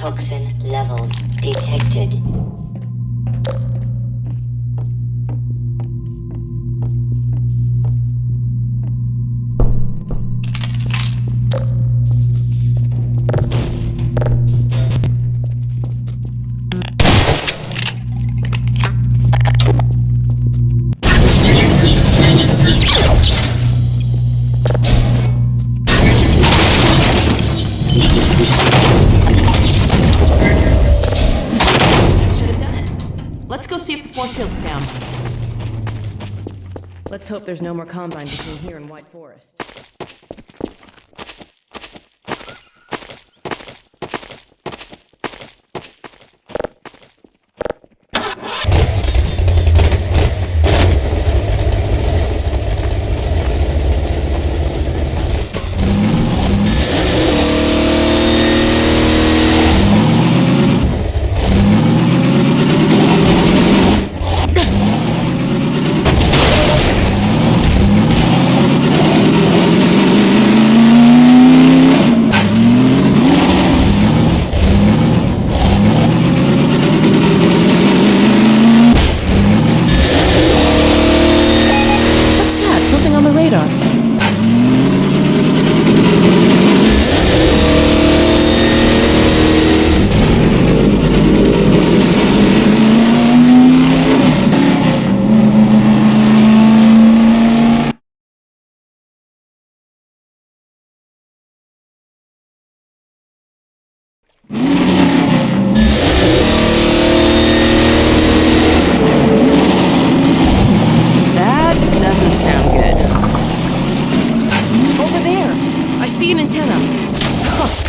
toxin levels detected. Let's go see if the force field's down. Let's hope there's no more Combine between here and White Forest.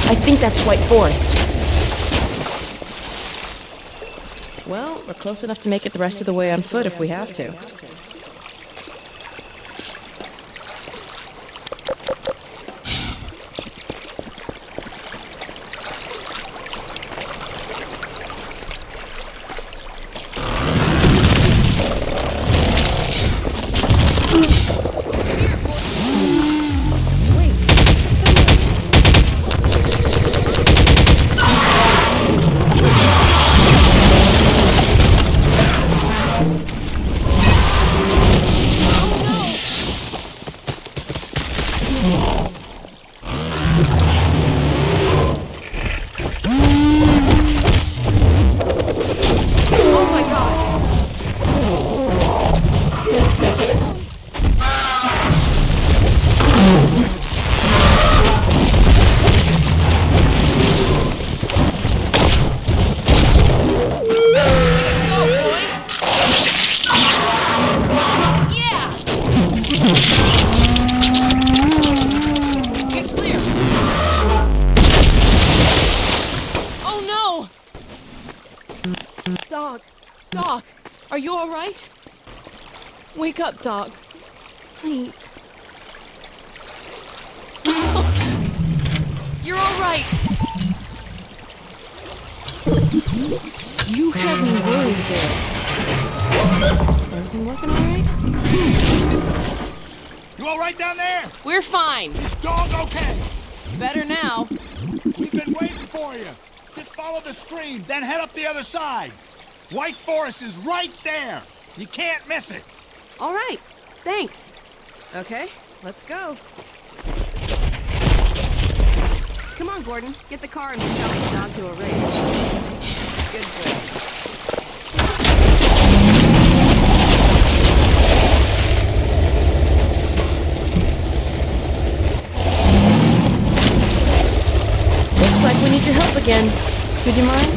I think that's White Forest. Well, we're close enough to make it the rest of the way on foot if we have to. Doc, are you all right? Wake up, Doc. Please. You're all right. You had me worried there. Everything working all right? You all right down there? We're fine. Is dog okay? Better now. We've been waiting for you. Just follow the stream, then head up the other side. White Forest is right there. You can't miss it. All right. Thanks. Okay, let's go. Come on, Gordon. Get the car and push out this dog to a race. Good boy. Looks like we need your help again. Would you mind?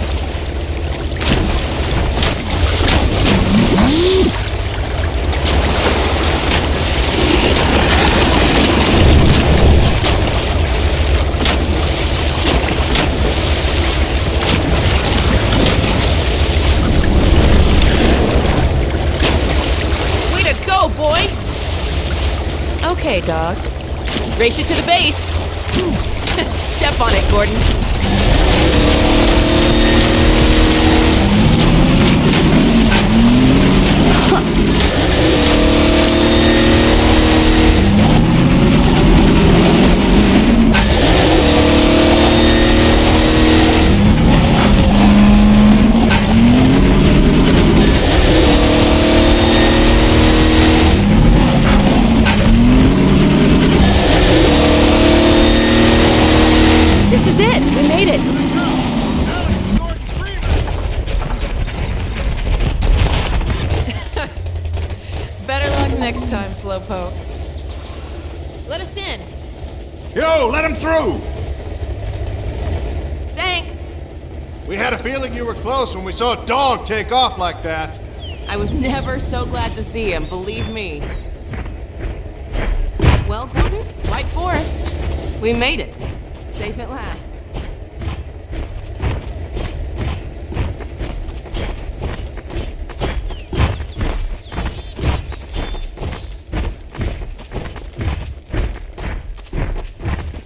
Way to go, boy! Okay, dog. Race you to the base. Step on it, Gordon. is it! We made it! Alex, Gordon Freeman! Better luck next time, Slowpoke. Let us in. Yo, let him through! Thanks. We had a feeling you were close when we saw a dog take off like that. I was never so glad to see him, believe me. Well, Gordon, White Forest. We made it. Safe at last.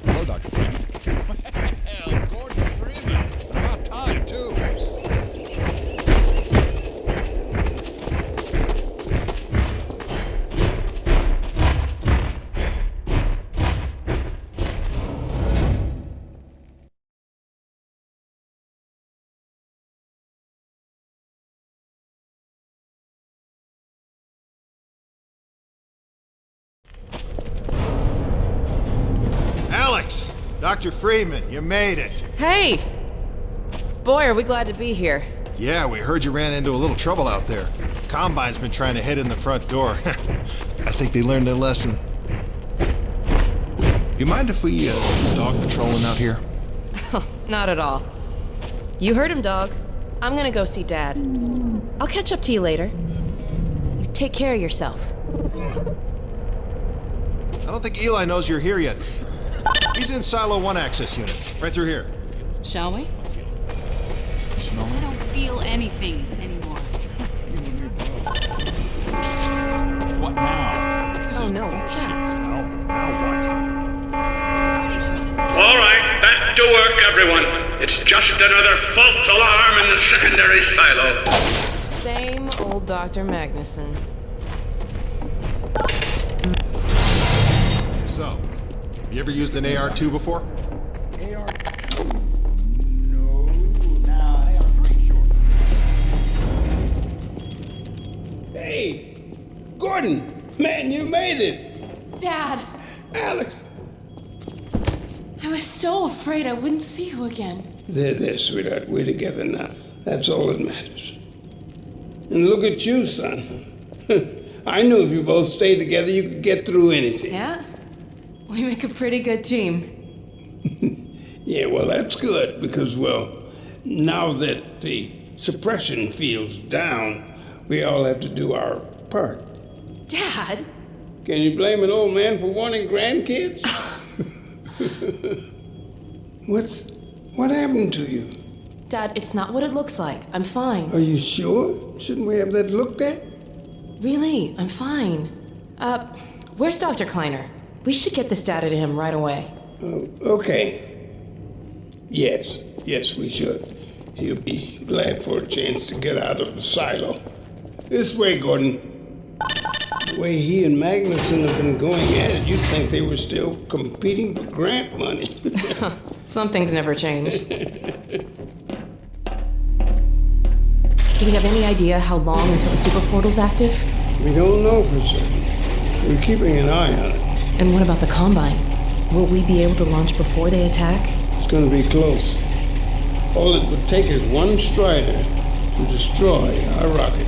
Hello, Dr. Freeman. Hell, Gordon Freeman. About time, too. Alex, Dr. Freeman, you made it. Hey! Boy, are we glad to be here. Yeah, we heard you ran into a little trouble out there. Combine's been trying to head in the front door. I think they learned their lesson. You mind if we dog patrolling out here? Not at all. You heard him, dog. I'm gonna go see Dad. I'll catch up to you later. You take care of yourself. I don't think Eli knows you're here yet. He's in Silo 1 access unit, right through here. Shall we? I don't feel anything anymore. What now? Oh no, what's that? Now what? Pretty sure this All right, back to work, everyone. It's just another false alarm in the secondary silo. Same old Dr. Magnuson. So, you ever used an AR-2 before? AR-2? No. Nah, AR-3, sure. Hey, Gordon, man, you made it. Dad, Alex. I was so afraid I wouldn't see you again. There, sweetheart. We're together now. That's all that matters. And look at you, son. I knew if you both stayed together, you could get through anything. Yeah? We make a pretty good team. Yeah, well, that's good because, well, now that the suppression field's down, we all have to do our part. Dad? Can you blame an old man for wanting grandkids? What happened to you? Dad, it's not what it looks like. I'm fine. Are you sure? Shouldn't we have that looked at? Really, I'm fine. Where's Dr. Kleiner? We should get this data to him right away. Okay. Yes, we should. He'll be glad for a chance to get out of the silo. This way, Gordon. The way he and Magnuson have been going at it, you'd think they were still competing for grant money. Some things never change. Do we have any idea how long until the super portal's active? We don't know for certain. We're keeping an eye on it. And what about the Combine? Will we be able to launch before they attack? It's gonna be close. All it would take is one Strider to destroy our rocket.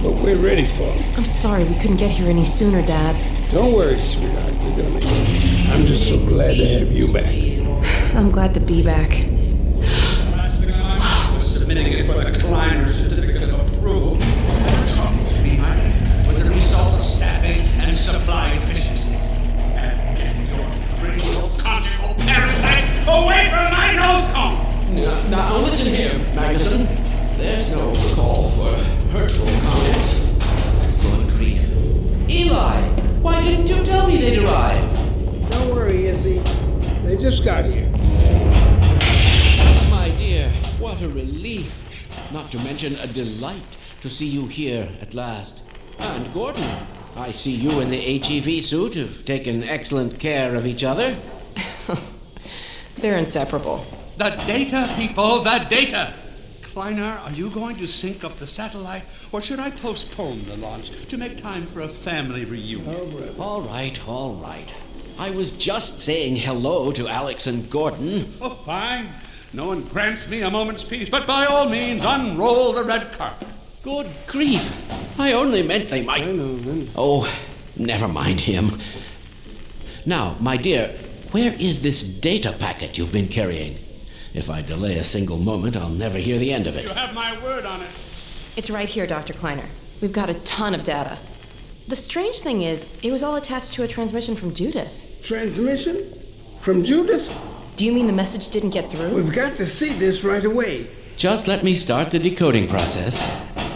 But we're ready for him. I'm sorry we couldn't get here any sooner, Dad. Don't worry, sweetheart. We're gonna make it. I'm just so glad to have you back. I'm glad to be back. Submitting it for the Kleiner certificate of approval. Troubles behind it with the result of staffing and supply efficiencies. And your critical conjugal parasite away from my nose cone! Now listen here, Magnuson. There's no call for hurtful comments. Good grief. Eli, why didn't you tell me they'd arrived? Don't worry, Izzy. They just got here. My dear, what a relief. Not to mention a delight to see you here at last. And Gordon, I see you in the HEV suit have taken excellent care of each other. They're inseparable. The data, people, the data! Kleiner, are you going to sync up the satellite, or should I postpone the launch to make time for a family reunion? All right. I was just saying hello to Alex and Gordon. Oh, fine. No one grants me a moment's peace, but by all means, unroll the red carpet. Good grief. I only meant they might... Oh, never mind him. Now, my dear, where is this data packet you've been carrying? If I delay a single moment, I'll never hear the end of it. You have my word on it. It's right here, Dr. Kleiner. We've got a ton of data. The strange thing is, it was all attached to a transmission from Judith. Transmission? From Judith? Do you mean the message didn't get through? We've got to see this right away. Just let me start the decoding process,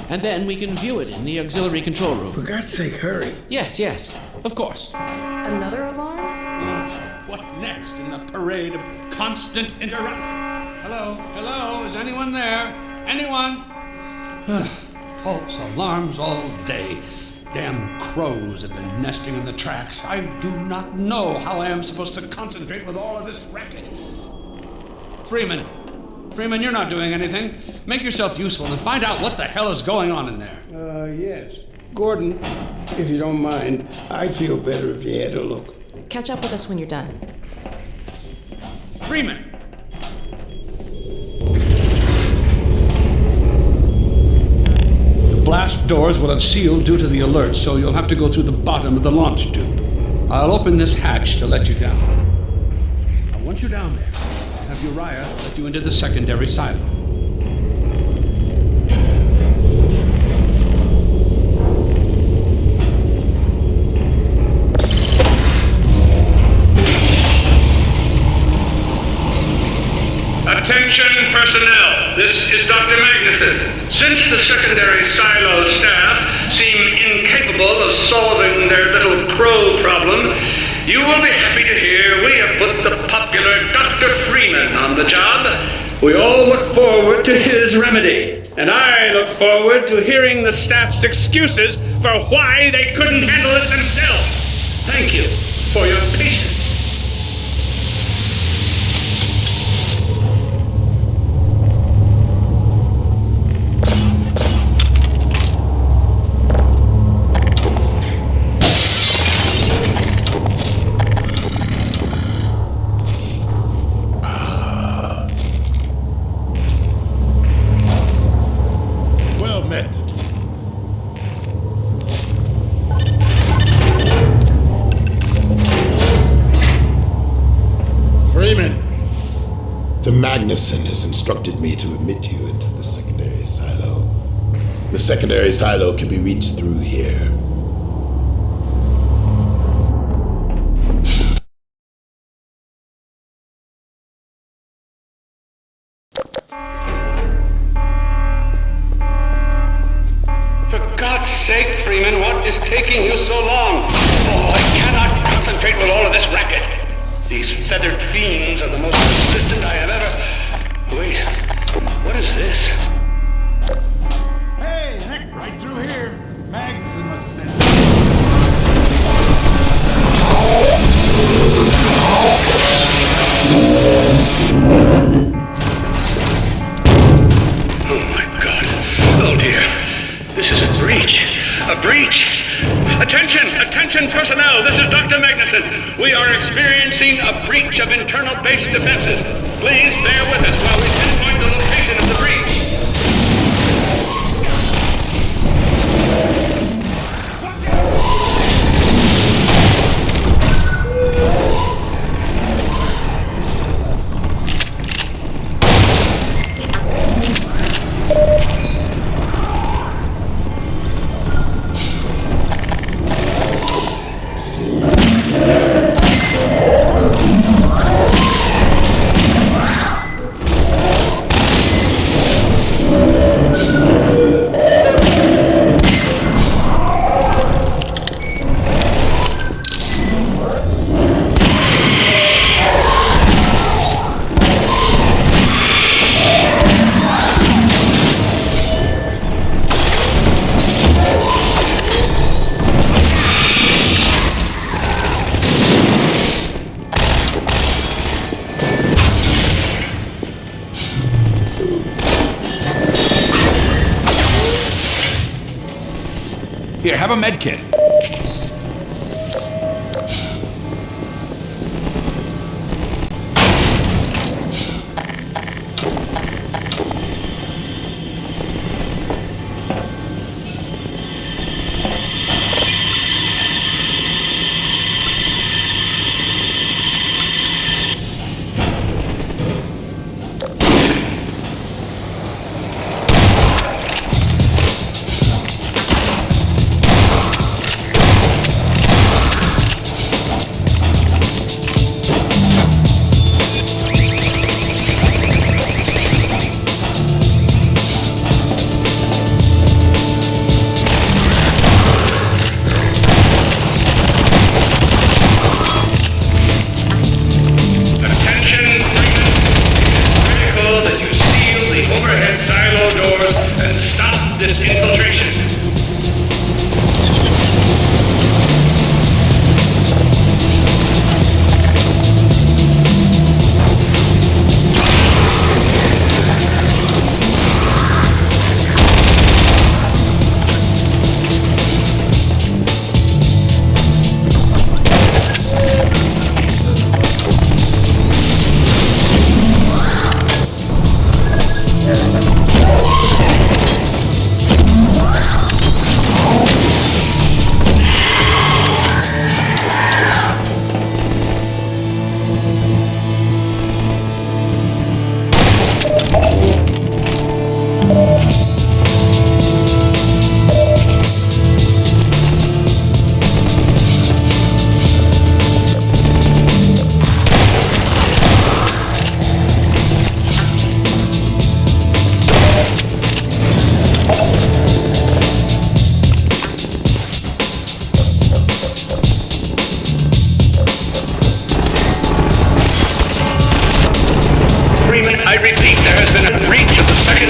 and then we can view it in the auxiliary control room. For God's sake, hurry. Yes, of course. Another alarm? What next in the parade of constant interruption? Hello, is anyone there? Anyone? False alarms all day. Damn crows have been nesting in the tracks. I do not know how I am supposed to concentrate with all of this racket. Freeman, you're not doing anything. Make yourself useful and find out what the hell is going on in there. Yes. Gordon, if you don't mind, I'd feel better if you had a look. Catch up with us when you're done. Freeman! The blast doors will have sealed due to the alert, so you'll have to go through the bottom of the launch tube. I'll open this hatch to let you down. Now, once you're down there, I'll have Uriah let you into the secondary silo. Attention personnel, this is Dr. Magnuson. Since the secondary silo staff seem incapable of solving their little crow problem, you will be happy to hear we have put the popular Dr. Freeman on the job. We all look forward to his remedy, and I look forward to hearing the staff's excuses for why they couldn't handle it themselves. Thank you for your patience. Magnuson has instructed me to admit you into the secondary silo. The secondary silo can be reached through here. For God's sake, Freeman, what is taking you so long? Oh, I cannot concentrate with all of this racket. These feathered fiends are the most persistent I have ever... Wait, what is this? Hey, heck, right through here. Magnuson must have sent it. Oh my God. Oh dear. This is a breach. A breach. Attention personnel, this is Dr. Magnuson. We are experiencing a breach of internal base defenses. Please bear with us while we pinpoint the location of the breach. Here, have a med kit.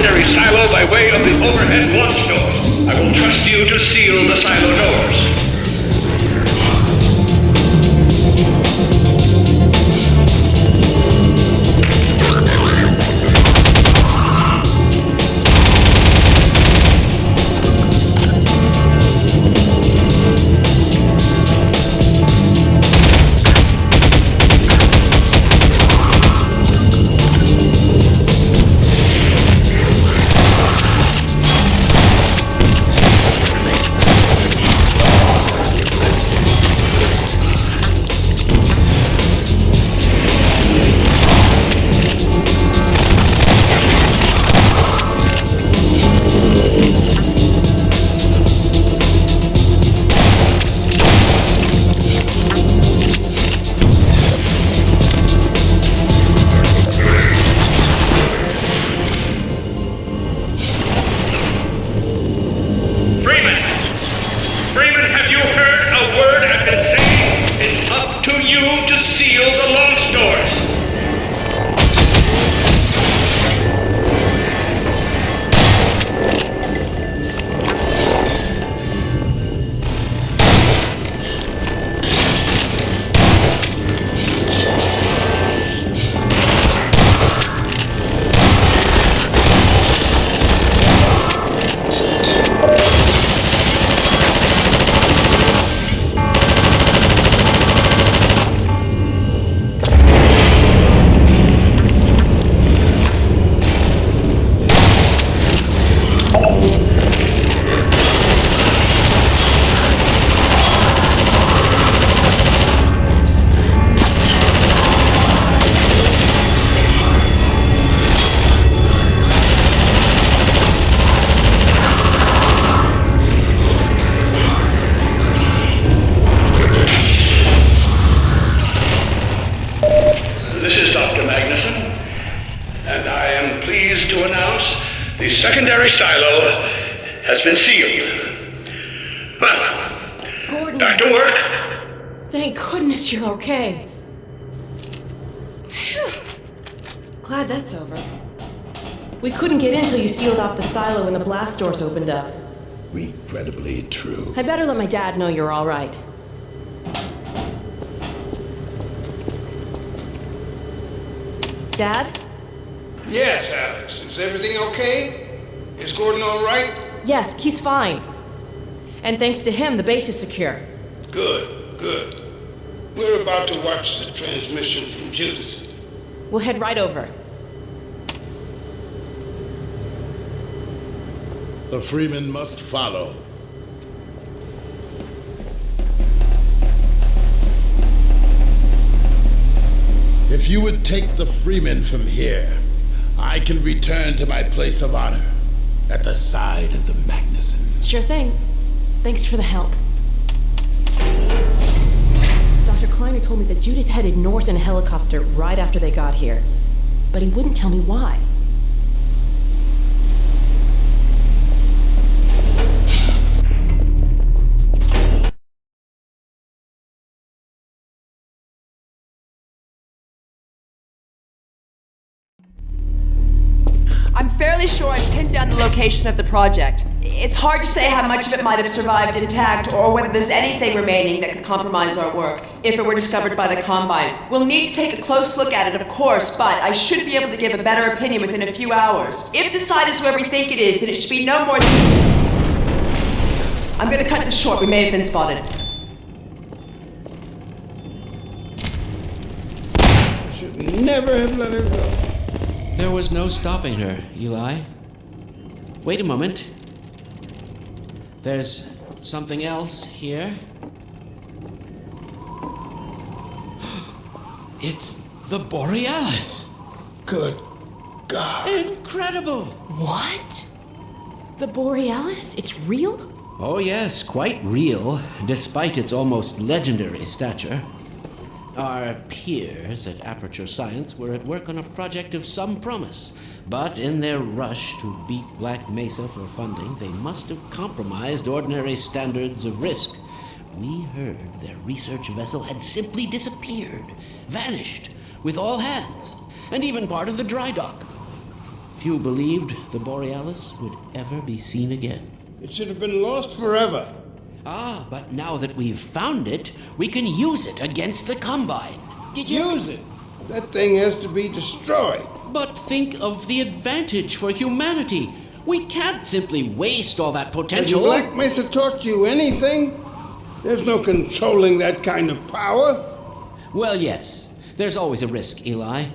secondary silo by way of the overhead launch doors. I will trust you to seal the silo doors. This is Dr. Magnuson, and I am pleased to announce the secondary silo has been sealed. Well, Gordon. back to work. Thank goodness you're okay. Phew. Glad that's over. We couldn't get in till you sealed off the silo and the blast doors opened up. Regrettably true. I better let my dad know you're all right. Dad? Yes, Alex. Is everything okay? Is Gordon all right? Yes, he's fine. And thanks to him, the base is secure. Good, good. We're about to watch the transmission from Judas. We'll head right over. The Freeman must follow. If you would take the Freeman from here, I can return to my place of honor at the side of the Magnusons. Sure thing. Thanks for the help. Dr. Kleiner told me that Judith headed north in a helicopter right after they got here. But he wouldn't tell me why. I'm fairly sure I've pinned down the location of the project. It's hard to say how much of it might have survived intact or whether there's anything remaining that could compromise our work if it were discovered by the Combine. We'll need to take a close look at it, of course, but I should be able to give a better opinion within a few hours. If the site is where we think it is, then it should be no more than... I'm gonna cut this short. We may have been spotted. Should never have let her go. There was no stopping her, Eli. Wait a moment. There's something else here. It's the Borealis. Good God. Incredible. What? The Borealis? It's real? Oh yes, quite real, despite its almost legendary stature. Our peers at Aperture Science were at work on a project of some promise, but in their rush to beat Black Mesa for funding, they must have compromised ordinary standards of risk. We heard their research vessel had simply disappeared, vanished, with all hands, and even part of the dry dock. few believed the Borealis would ever be seen again. It should have been lost forever. Ah, but now that we've found it, we can use it against the Combine. Did you... Use it? That thing has to be destroyed. But think of the advantage for humanity. We can't simply waste all that Has potential. Black Mesa taught you anything? There's no controlling that kind of power. Well, yes. There's always a risk, Eli.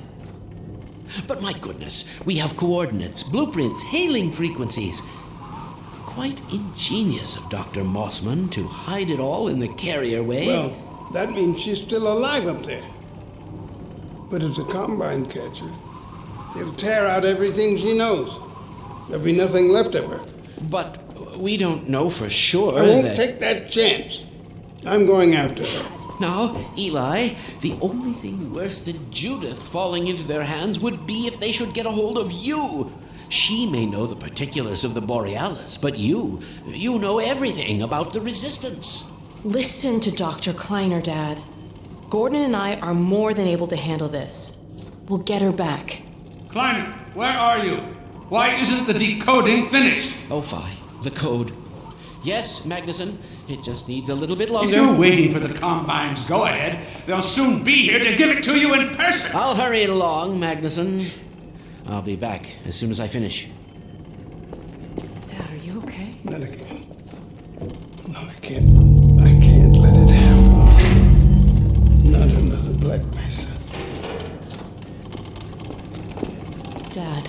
But my goodness, we have coordinates, blueprints, hailing frequencies. Quite ingenious of Dr. Mossman to hide it all in the carrier wave. Well, that means she's still alive up there. But if the Combine catch her, they'll tear out everything she knows. There'll be nothing left of her. But we don't know for sure I won't that... take that chance. I'm going after her. Now, Eli, the only thing worse than Judith falling into their hands would be if they should get a hold of you. She may know the particulars of the Borealis, but you know everything about the Resistance. Listen to Dr. Kleiner, Dad. Gordon and I are more than able to handle this. We'll get her back. Kleiner, where are you? Why isn't the decoding finished? Oh, fine. The code. Yes, Magnuson. It just needs a little bit longer. If you're waiting for the Combine's go-ahead, they'll soon be here to give it to you in person. I'll hurry it along, Magnuson. I'll be back as soon as I finish. Dad, are you okay? Not again. No, I can't let it happen. Not another Black Mesa. Dad,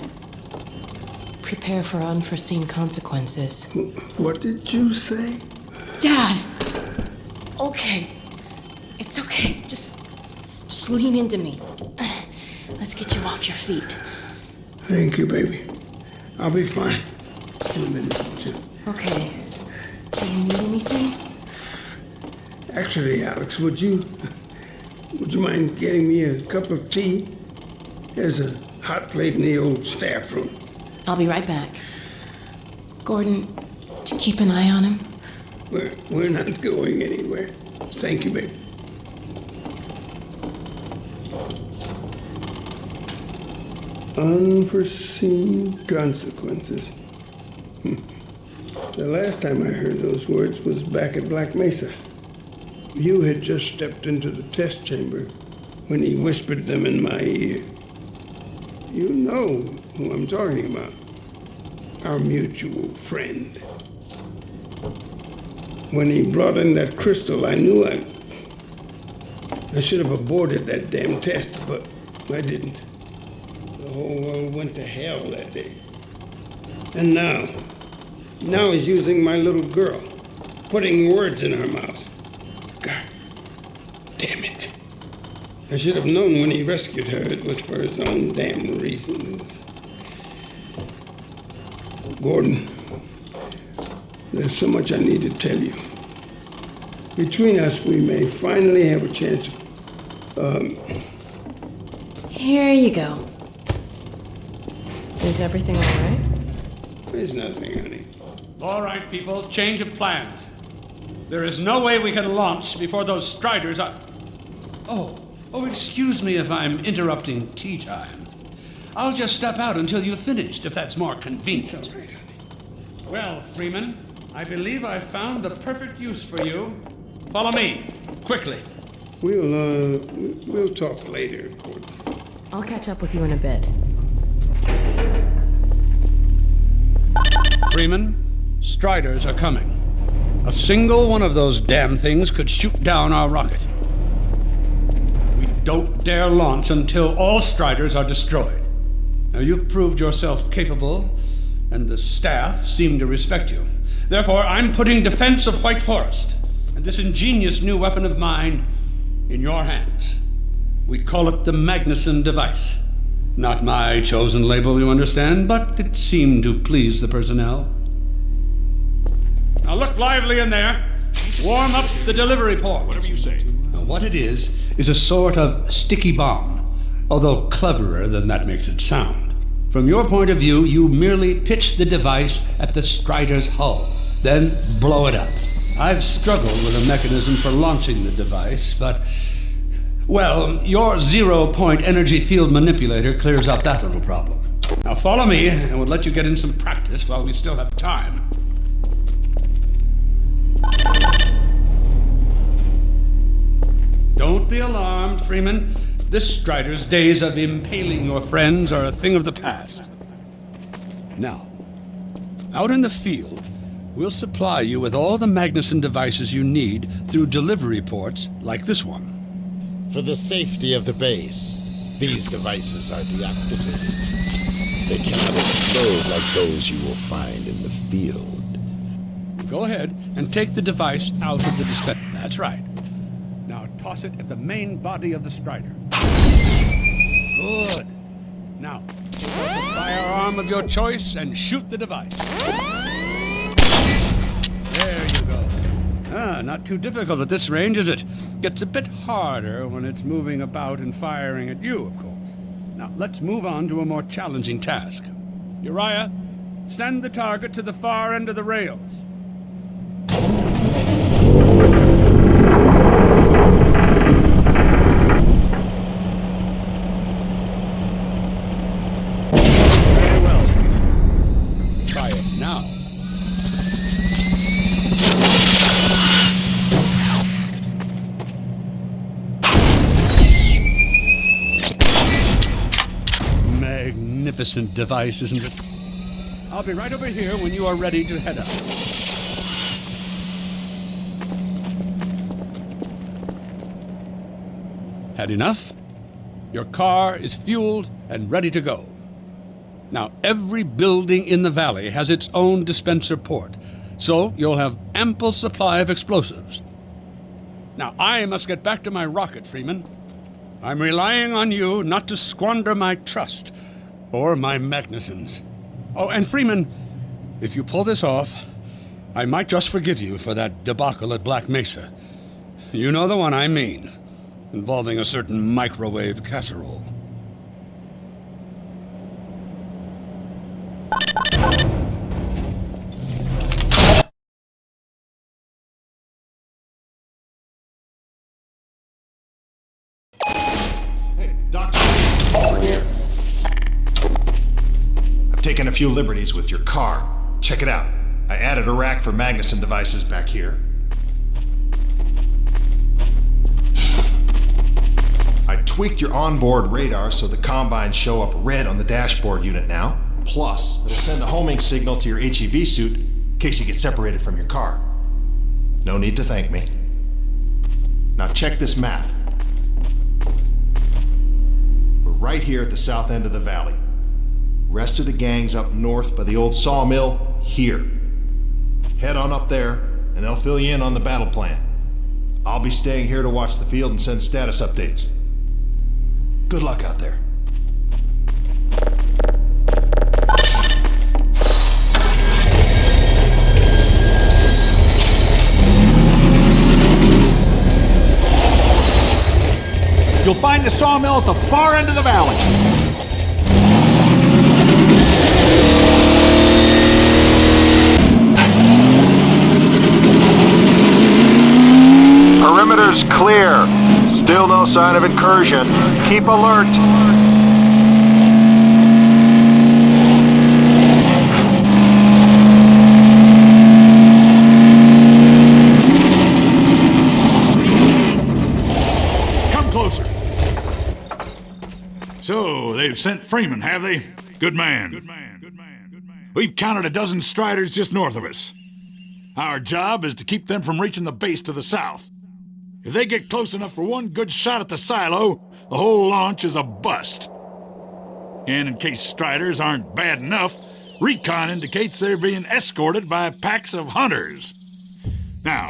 prepare for unforeseen consequences. What did you say? Dad! Okay. It's okay. Just lean into me. Let's get you off your feet. Thank you, baby. I'll be fine in a minute or two. Okay. Do you need anything? Actually, Alex, would you mind getting me a cup of tea? There's a hot plate in the old staff room. I'll be right back. Gordon, just keep an eye on him. We're not going anywhere. Thank you, baby. Unforeseen consequences. The last time I heard those words was back at Black Mesa. You had just stepped into the test chamber when he whispered them in my ear. You know who I'm talking about. Our mutual friend. When he brought in that crystal, I knew I should have aborted that damn test, but I didn't. The whole world went to hell that day. And now he's using my little girl, putting words in her mouth. God damn it. I should have known when he rescued her it was for his own damn reasons. Gordon, there's so much I need to tell you. Between us, we may finally have a chance of, Here you go. Is everything all right? There's nothing, honey. All right, people, change of plans. There is no way we can launch before those Striders are... Oh, excuse me if I'm interrupting tea time. I'll just step out until you've finished, if that's more convenient. All right, honey. Well, Freeman, I believe I've found the perfect use for you. Follow me, quickly. We'll talk later, Gordon. I'll catch up with you in a bit. Freeman, Striders are coming. A single one of those damn things could shoot down our rocket. We don't dare launch until all Striders are destroyed. Now, you've proved yourself capable, and the staff seem to respect you. Therefore, I'm putting defense of White Forest and this ingenious new weapon of mine in your hands. We call it the Magnuson device. Not my chosen label, you understand, but it seemed to please the personnel. Now look lively in there. Warm up the delivery port. Whatever you say. Now what it is a sort of sticky bomb, although cleverer than that makes it sound. From your point of view, you merely pitch the device at the Strider's hull, then blow it up. I've struggled with a mechanism for launching the device, but... well, your zero-point energy field manipulator clears up that little problem. Now follow me, and we'll let you get in some practice while we still have time. Don't be alarmed, Freeman. This Strider's days of impaling your friends are a thing of the past. Now, out in the field, we'll supply you with all the Magnuson devices you need through delivery ports like this one. For the safety of the base, these devices are deactivated. They cannot explode like those you will find in the field. Go ahead and take the device out of the dispenser. That's right. Now toss it at the main body of the Strider. Good. Now, take out the firearm of your choice and shoot the device. There you go. Not too difficult at this range, is it? Gets a bit harder when it's moving about and firing at you, of course. Now, let's move on to a more challenging task. Uriah, send the target to the far end of the rails. Very well. Try it now. Magnificent device, isn't it? I'll be right over here when you are ready to head out. Had enough? Your car is fueled and ready to go. Now, every building in the valley has its own dispenser port, so you'll have ample supply of explosives. Now, I must get back to my rocket, Freeman. I'm relying on you not to squander my trust, or my Magnusons. Oh, and Freeman, if you pull this off, I might just forgive you for that debacle at Black Mesa. You know the one I mean, involving a certain microwave casserole. Hey, Doctor, over here. I've taken a few liberties with your car. Check it out. I added a rack for Magnuson devices back here. I tweaked your onboard radar so the combines show up red on the dashboard unit now. Plus, it'll send a homing signal to your HEV suit in case you get separated from your car. No need to thank me. Now check this map. We're right here at the south end of the valley. Rest of the gang's up north by the old sawmill here. Head on up there, and they'll fill you in on the battle plan. I'll be staying here to watch the field and send status updates. Good luck out there. You'll find the sawmill at the far end of the valley. Perimeter's clear. Still no sign of incursion. Keep alert. Come closer. So, they've sent Freeman, have they? Good man. We've counted a dozen Striders just north of us. Our job is to keep them from reaching the base to the south. If they get close enough for one good shot at the silo, the whole launch is a bust. And in case Striders aren't bad enough, recon indicates they're being escorted by packs of hunters. Now,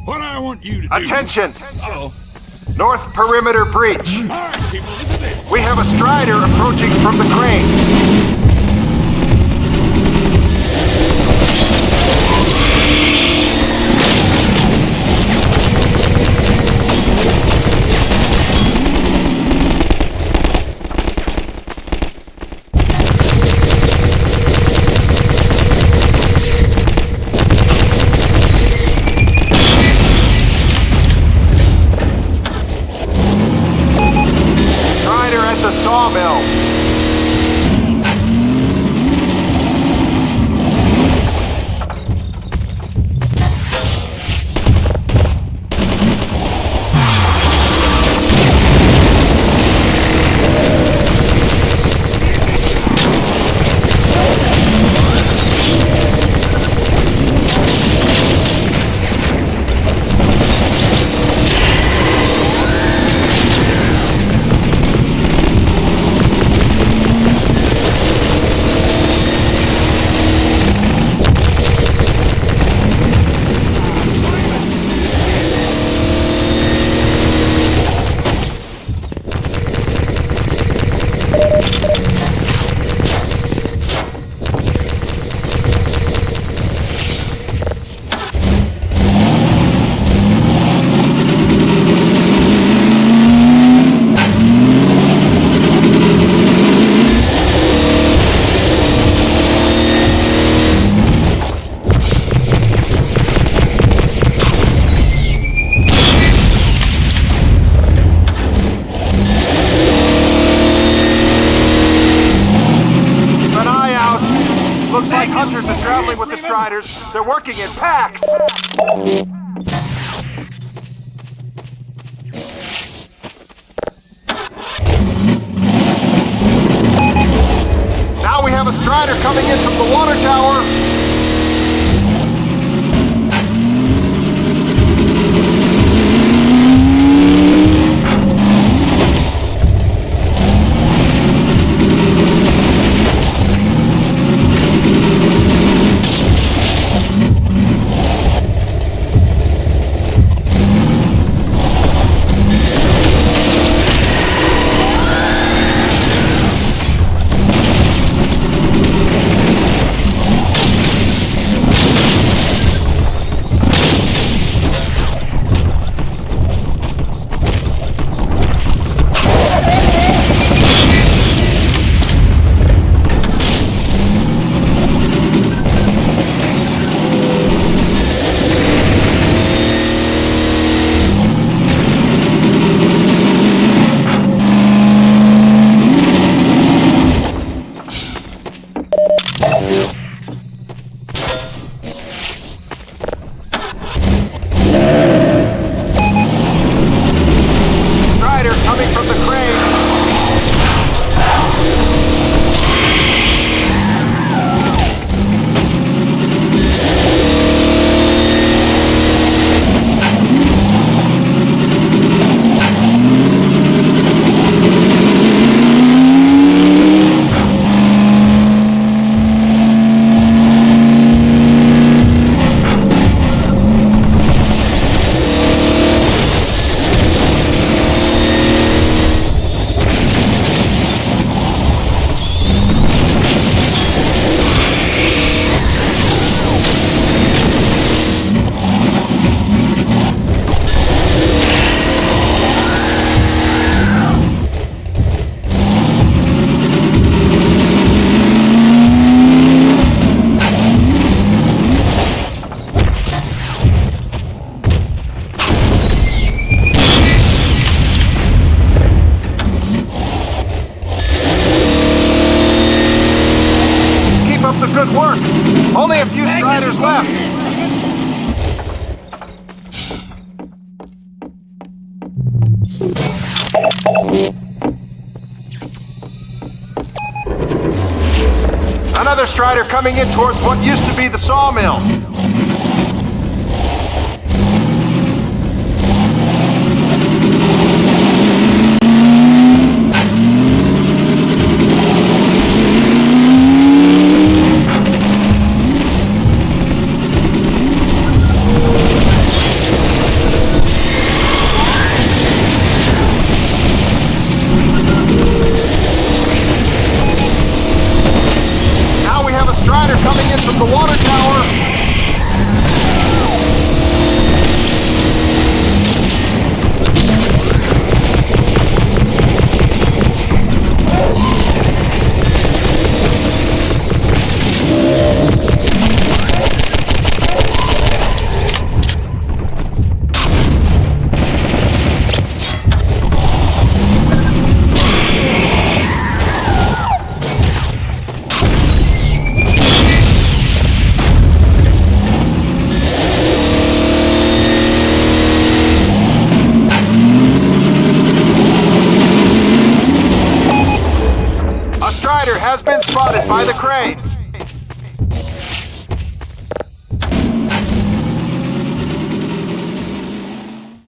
what I want you to do... Attention! Uh-oh. North perimeter breach. All right, people, this is it. We have a Strider approaching from the crane. Sawmill. Striders. They're working in packs. Now we have a Strider coming in from the water tower. Good work. Only a few Striders left. Another Strider coming in towards what used to be the sawmill. Strider coming in from the water tower. Has been spotted by the cranes.